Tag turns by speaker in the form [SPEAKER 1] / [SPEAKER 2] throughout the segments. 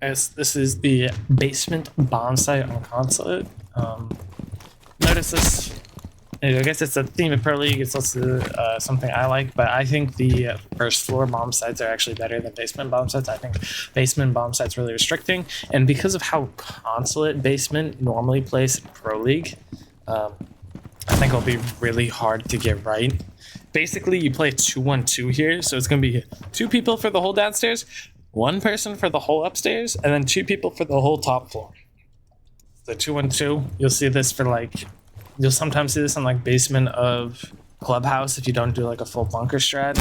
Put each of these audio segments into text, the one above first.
[SPEAKER 1] As this is the basement bomb site on consulate. Notice this. I guess it's a theme of Pro League. It's also something I like, but I think the first floor bomb sites are actually better than basement bomb sites. I think basement bomb sites really restricting, and because of how consulate basement normally plays in Pro League, I think it'll be really hard to get right. Basically, you play 2-1-2 here, so it's going to be 2 people for the whole downstairs, 1 person for the whole upstairs, and then 2 people for the whole top floor. The 2-1-2, you'll see this for you'll sometimes see this in basement of clubhouse if you don't do a full bunker strat.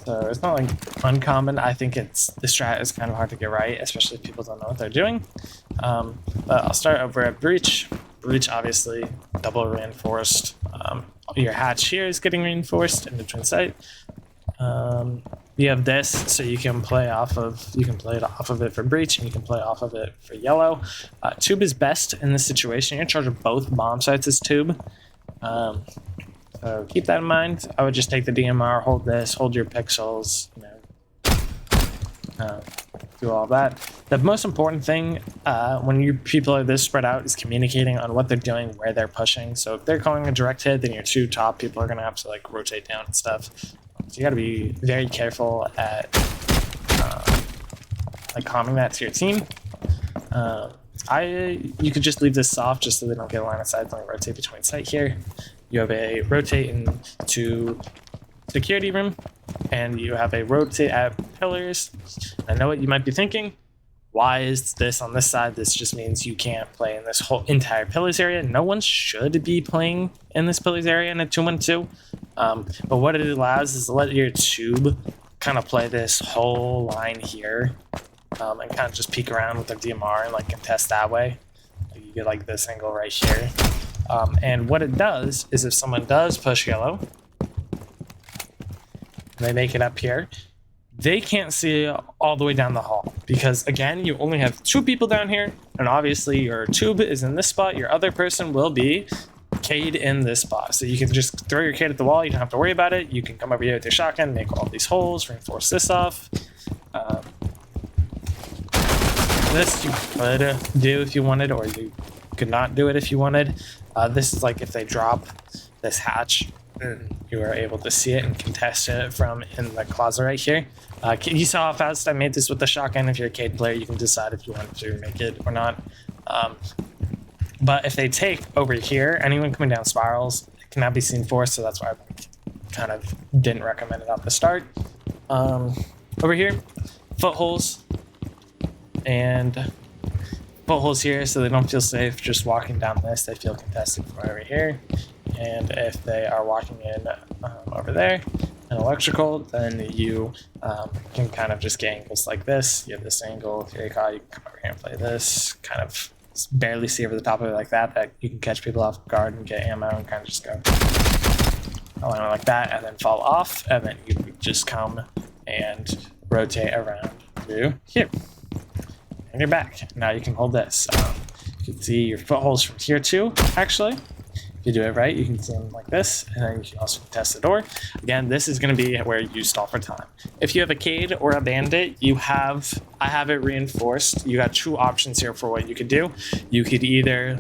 [SPEAKER 1] So it's not uncommon. I think the strat is kind of hard to get right, especially if people don't know what they're doing. But I'll start over at breach. Breach obviously double reinforced. Your hatch here is getting reinforced in between site. You have this, so you can play it off of it for breach, and you can play off of it for yellow. Tube is best in this situation. You're in charge of both bomb sites as tube. So keep that in mind. I would just take the DMR, hold this, hold your pixels, do all that. The most important thing when you people are this spread out is communicating on what they're doing, where they're pushing. So if they're calling a direct hit, then your 2 top people are going to have to rotate down and stuff. So you got to be very careful at calming that to your team. You could just leave this soft just so they don't get a line of sight. Don't rotate between site here. You have a rotate into security room, and you have a rotate at pillars. I know what you might be thinking. Why is this on this side? This just means you can't play in this whole entire pillars area. No one should be playing in this pillars area in a 2-1-2. But what it allows is to let your tube kind of play this whole line here, and kind of just peek around with their DMR and contest that way. You get this angle right here. And what it does is if someone does push yellow, and they make it up here, they can't see all the way down the hall because, again, you only have 2 people down here, and obviously your tube is in this spot. Your other person will be Cade in this spot. So you can just throw your Cade at the wall. You don't have to worry about it. You can come over here with your shotgun, make all these holes, reinforce this off. This you could do if you wanted, or you could not do it if you wanted. This is if they drop this hatch, you are able to see it and contest it from in the closet right here. You saw how fast I made this with the shotgun. If you're a Cade player, you can decide if you want to make it or not. But if they take over here, anyone coming down spirals cannot be seen for, so that's why I kind of didn't recommend it at the start. Over here, footholes, and footholes here, so they don't feel safe just walking down this. They feel contested from over here. And if they are walking in over there in electrical, then you can kind of just get angles like this. You have this angle here, you can come over here and play this, kind of barely see over the top of it like that you can catch people off guard and get ammo and kind of just go like that and then fall off, and then you just come and rotate around to here. And you're back. Now you can hold this. You can see your footholds from here too, actually. If you do it right, you can see them like this, and then you can also test the door. Again, this is going to be where you stall for time. If you have a Cade or a Bandit, I have it reinforced. You got 2 options here for what you could do. You could either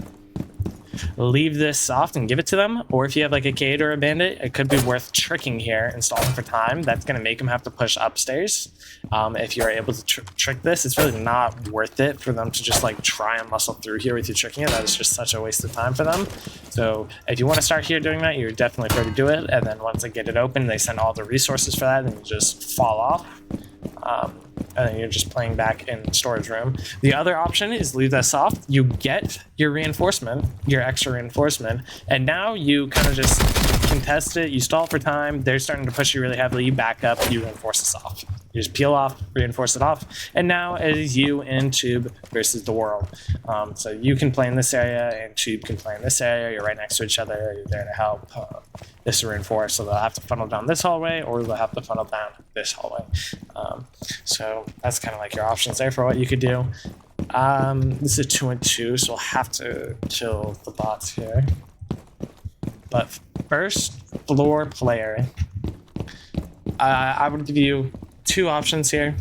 [SPEAKER 1] leave this soft and give it to them, or if you have a Cade or a Bandit, it could be worth tricking here and stalling for time. That's going to make them have to push upstairs. If you're able to trick this, it's really not worth it for them to just try and muscle through here with you tricking it. That is just such a waste of time for them. So if you want to start here doing that, you're definitely free to do it. And then once they get it open, they send all the resources for that, and you just fall off. And then you're just playing back in storage room. The other option is leave that soft. You get your reinforcement, your extra reinforcement, and now you kind of just contest it. You stall for time. They're starting to push you really heavily. You back up. You reinforce this off. You just peel off, reinforce it off, and now it is you and Tube versus the world. So you can play in this area, and Tube can play in this area. You're right next to each other. You're there to help. This to reinforce, so they'll have to funnel down this hallway, or they'll have to funnel down this hallway. So that's kind of your options there for what you could do. This is a 2-2, so we'll have to kill the bots here. But first floor player, I would give you 2 options here.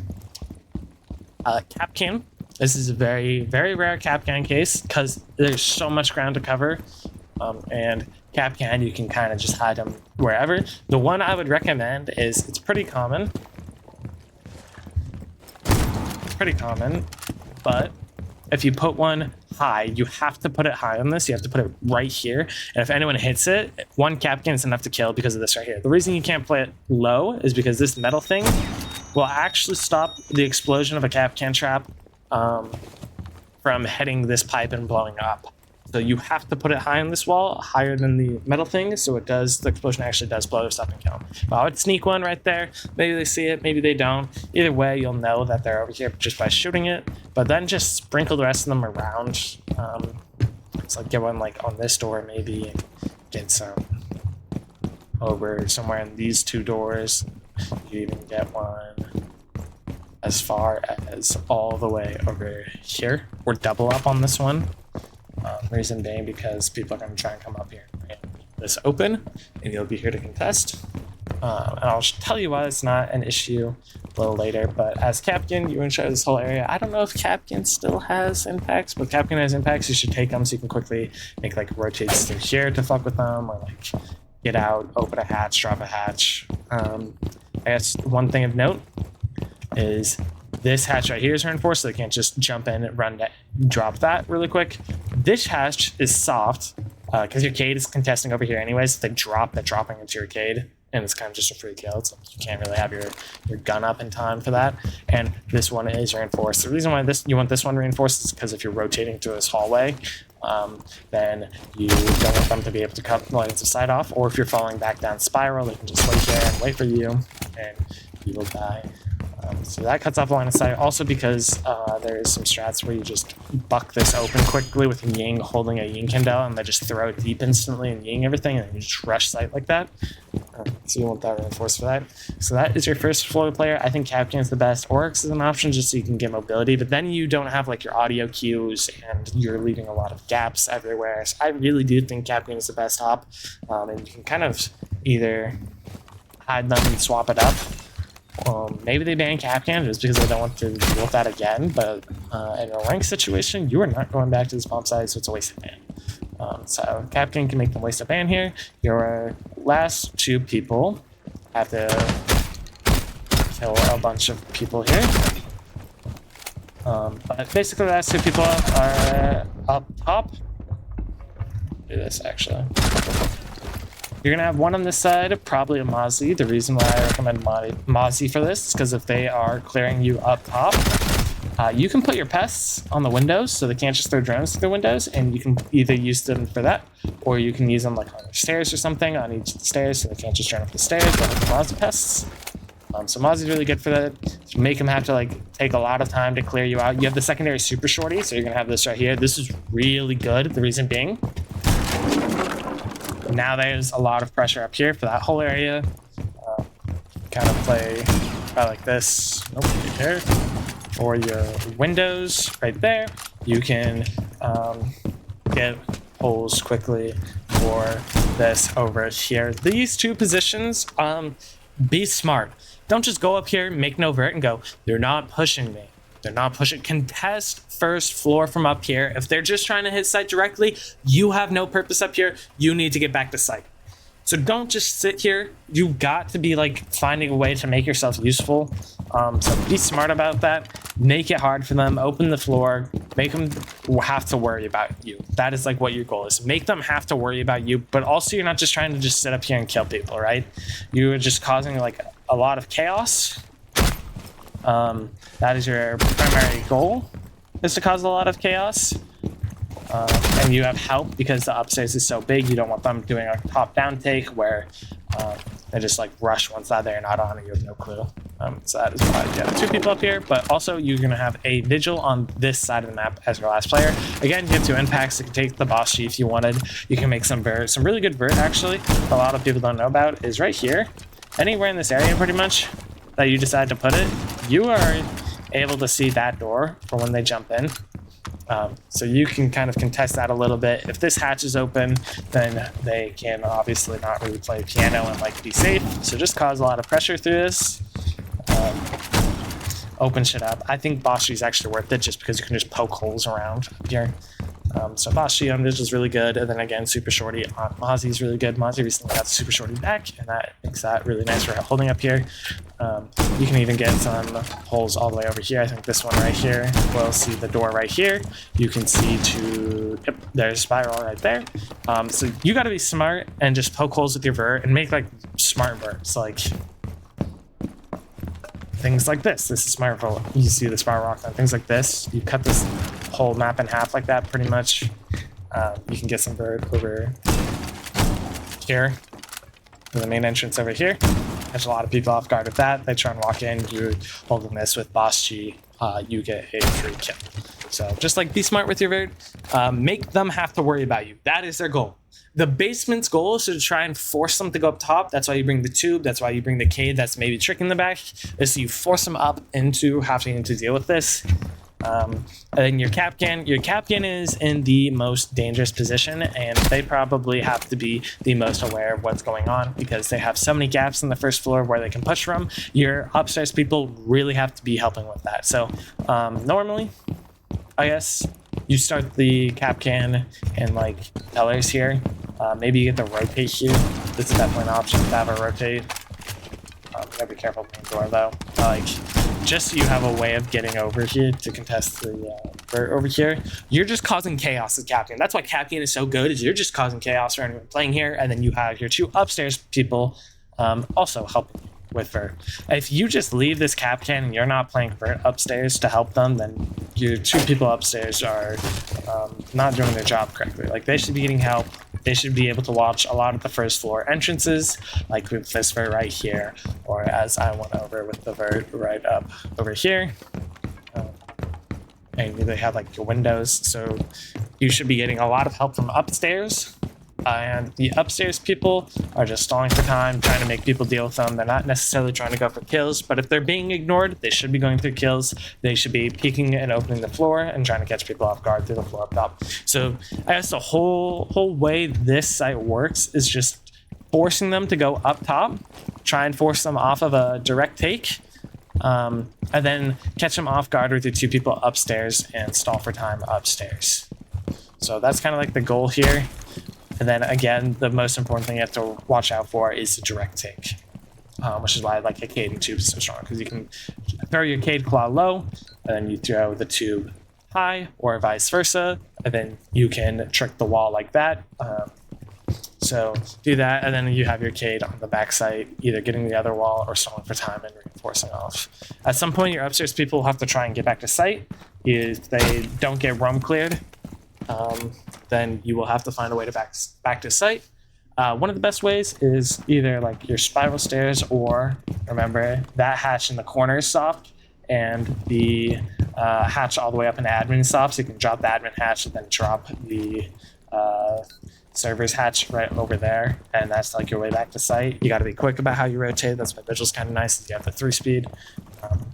[SPEAKER 1] Capcan. This is a very, very rare Capcan case because there's so much ground to cover. And Capcan, you can kind of just hide them wherever. The one I would recommend is, it's pretty common. It's pretty common, but if you put one high, you have to put it high on this. You have to put it right here. And if anyone hits it, one Capcan is enough to kill because of this right here. The reason you can't play it low is because this metal thing will actually stop the explosion of a Capcan trap from hitting this pipe and blowing up. So you have to put it high on this wall, higher than the metal thing, so it does, the explosion actually does blow this up and kill them. But I would sneak one right there. Maybe they see it, maybe they don't. Either way, you'll know that they're over here just by shooting it. But then just sprinkle the rest of them around. So like get one like on this door maybe, and get some over somewhere in these two doors. You even get one as far as all the way over here, or double up on this one. Reason being because people are going to try and come up here and this open, and you'll be here to contest. And I'll tell you why it's not an issue a little later, but as Capcan, you ensure this whole area. I don't know if Capcan still has impacts, but Capcan has impacts, you should take them so you can quickly make like rotates through here to fuck with them, or like get out, open a hatch, drop a hatch. I guess one thing of note is this hatch right here is reinforced, so they can't just jump in and run that, drop that really quick. This hatch is soft because your Cade is contesting over here anyways. They drop that dropping into your Cade, and it's kind of just a free kill. It's like you can't really have your gun up in time for that. And this one is reinforced. The reason why you want this one reinforced is because if you're rotating through this hallway, then you don't want them to be able to cut lines of sight off. Or if you're falling back down spiral, they can just wait there and wait for you, and you will die. So that cuts off the line of sight. Also because there is some strats where you just buck this open quickly with Ying holding a Ying Candela, and they just throw it deep instantly and Ying everything, and then you just rush sight like that. So you want that reinforced for that. So that is your first floor player. I think Capcan is the best. Oryx is an option just so you can get mobility, but then you don't have like your audio cues, and you're leaving a lot of gaps everywhere. So I really do think Capcan is the best op, and you can kind of either hide them and swap it up. Maybe they ban Capcan just because they don't want to deal with that again, but in a rank situation, you are not going back to this bomb site, so it's a waste of ban. So Capcan can make them waste a ban here. Your last two people have to kill a bunch of people here. But basically the last two people are up top. Do this actually. You're going to have one on this side, probably a Mozzie. The reason why I recommend Mozzie for this is because if they are clearing you up top, you can put your pests on the windows so they can't just throw drones through the windows, and you can either use them for that, or you can use them like on the stairs or something, on each of the stairs, so they can't just run up the stairs, but with the Mozzie pests. So Mozzie's really good for that. To make them have to like take a lot of time to clear you out. You have the secondary super shorty, so you're going to have this right here. This is really good. The reason being, now there's a lot of pressure up here for that whole area. Kind of play like this. Nope, right there. For your windows, right there, you can get holes quickly for this over here. These two positions, be smart. Don't just go up here, make no vert, and go, they're not pushing me. They're not pushing. Contest first floor from up here. If they're just trying to hit site directly, you have no purpose up here. You need to get back to site. So don't just sit here. You got to be like finding a way to make yourself useful. So be smart about that. Make it hard for them. Open the floor. Make them have to worry about you. That is like what your goal is. Make them have to worry about you, but also you're not just trying to just sit up here and kill people, right? You are just causing like a lot of chaos. That is your primary goal, is to cause a lot of chaos. And you have help because the upstairs is so big. You don't want them doing a top-down take where they just like rush one side there and not on it. You have no clue. So that is why you have two people up here. But also you're going to have a vigil on this side of the map as your last player. Again, you have two impacts. You can take the boss chief if you wanted. You can make some really good vert actually. A lot of people don't know about is right here. Anywhere in this area pretty much that you decide to put it, you are able to see that door for when they jump in. So you can kind of contest that a little bit. If this hatch is open, then they can obviously not really play piano and like be safe. So just cause a lot of pressure through this. open shit up. I think Boss G is actually worth it just because you can just poke holes around up here. So Boss G on Vigil is really good, and then again Super Shorty on Mozzie is really good. Mozzie recently got the Super Shorty back, and that makes that really nice for holding up here. You can even get some holes all the way over here. I think this one right here will see the door right here. You can see yep, there's Spiral right there. So you got to be smart and just poke holes with your vert and make like smart verts, like things like this. This is smart vert. You see the Spiral Rock on things like this. You cut this whole map in half like that, pretty much. You can get some vert over here. The main entrance over here. There's a lot of people off guard with that. They try and walk in. You're holding this with Boss G. You get a free kill. So just like be smart with your vert. Make them have to worry about you. That is their goal. The basement's goal is to try and force them to go up top. That's why you bring the tube. That's why you bring the cave that's maybe tricking the back. Is so you force them up into having to deal with this. And then your Capcan is in the most dangerous position, and they probably have to be the most aware of what's going on because they have so many gaps in the first floor where they can push from. Your upstairs people really have to be helping with that. So normally, I guess you start the Capcan and like tellers here. Maybe you get the rotate here. This is definitely an option to have a rotate. Gotta be careful with the door though. Like, just so you have a way of getting over here to contest the vert over here. You're just causing chaos with Capcan. That's why Capcan is so good, is you're just causing chaos for anyone playing here, and then you have your two upstairs people also helping you with vert. If you just leave this Capcan and you're not playing vert upstairs to help them, then your two people upstairs are not doing their job correctly. Like, they should be getting help. They should be able to watch a lot of the first floor entrances, like with this vert right here, or as I went over with the vert right up over here. And they have like your windows, so you should be getting a lot of help from upstairs. And the upstairs people are just stalling for time, trying to make people deal with them. They're not necessarily trying to go for kills, but if they're being ignored, they should be going through kills. They should be peeking and opening the floor and trying to catch people off guard through the floor up top. So I guess the whole way this site works is just forcing them to go up top, try and force them off of a direct take, and then catch them off guard with your two people upstairs and stall for time upstairs. So that's kind of like the goal here. And then again, the most important thing you have to watch out for is the direct take, which is why I like a Cade and tube so strong, because you can throw your Cade Claw low, and then you throw the tube high, or vice versa, and then you can trick the wall like that. So do that, and then you have your Cade on the back site, either getting the other wall or stalling for time and reinforcing off. At some point, your upstairs people will have to try and get back to site. If they don't get roam cleared, then you will have to find a way to back to site. One of the best ways is either like your spiral stairs, or remember that hatch in the corner is soft, and the hatch all the way up in admin is soft, so you can drop the admin hatch and then drop the server's hatch right over there, and that's like your way back to site. You got to be quick about how you rotate. That's why Vigil's kind of nice, is you have the 3-speed.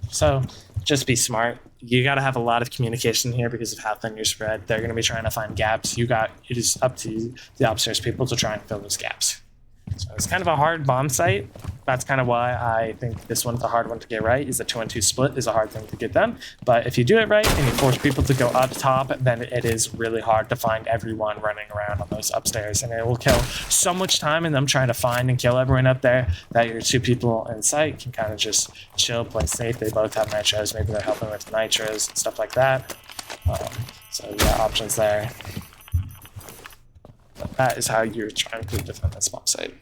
[SPEAKER 1] So just be smart. You got to have a lot of communication here because of how thin your spread. They're going to be trying to find gaps. It is up to the upstairs people to try and fill those gaps. So it's kind of a hard bomb site. That's kind of why I think this one's a hard one to get right, is the 2-on-2 split is a hard thing to get done. But if you do it right and you force people to go up top, then it is really hard to find everyone running around on those upstairs. And it will kill so much time in them trying to find and kill everyone up there that your two people in sight can kind of just chill, play safe. They both have nitros. Maybe they're helping with nitros and stuff like that. So yeah, options there. But that is how you're trying to defend this bomb site.